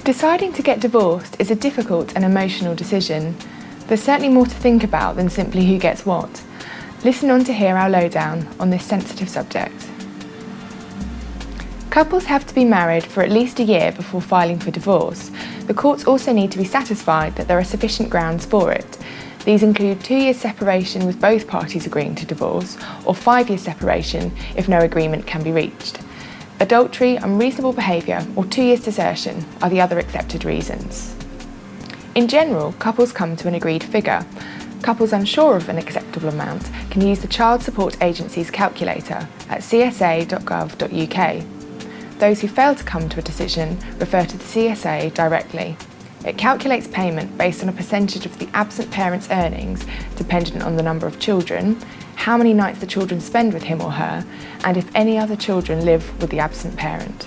Deciding to get divorced is a difficult and emotional decision. There's certainly more to think about than simply who gets what. Listen on to hear our lowdown on this sensitive subject. Couples have to be married for at least a year before filing for divorce. The courts also need to be satisfied that there are sufficient grounds for it. These include 2 years separation with both parties agreeing to divorce, or 5 years separation if no agreement can be reached. Adultery, unreasonable behaviour, or 2 years desertion are the other accepted reasons. In general, couples come to an agreed figure. Couples unsure of an acceptable amount can use the Child Support Agency's calculator at csa.gov.uk. Those who fail to come to a decision refer to the CSA directly. It calculates payment based on a percentage of the absent parent's earnings, dependent on the number of children, how many nights the children spend with him or her, and if any other children live with the absent parent.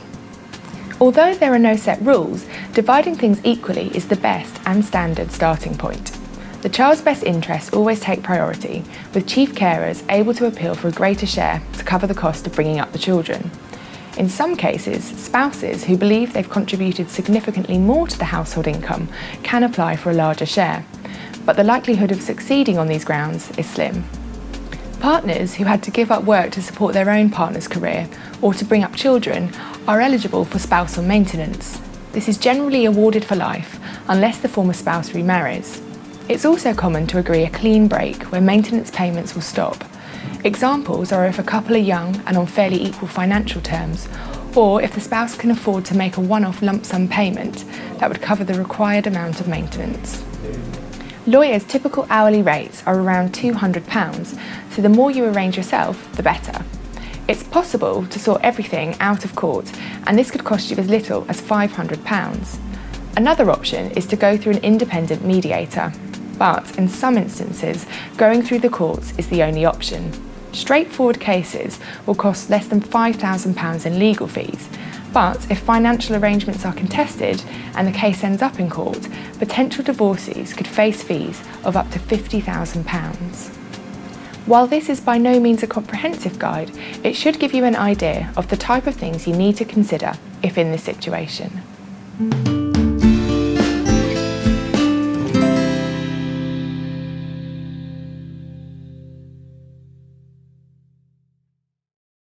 Although there are no set rules, dividing things equally is the best and standard starting point. The child's best interests always take priority, with chief carers able to appeal for a greater share to cover the cost of bringing up the children. In some cases, spouses who believe they've contributed significantly more to the household income can apply for a larger share, but the likelihood of succeeding on these grounds is slim. Partners who had to give up work to support their own partner's career or to bring up children are eligible for spousal maintenance. This is generally awarded for life, unless the former spouse remarries. It's also common to agree a clean break where maintenance payments will stop. Examples are if a couple are young and on fairly equal financial terms, or if the spouse can afford to make a one-off lump sum payment that would cover the required amount of maintenance. Lawyers' typical hourly rates are around £200, so the more you arrange yourself, the better. It's possible to sort everything out of court, and this could cost you as little as £500. Another option is to go through an independent mediator, but in some instances, going through the courts is the only option. Straightforward cases will cost less than £5,000 in legal fees, but if financial arrangements are contested and the case ends up in court, potential divorcees could face fees of up to £50,000. While this is by no means a comprehensive guide, it should give you an idea of the type of things you need to consider if in this situation.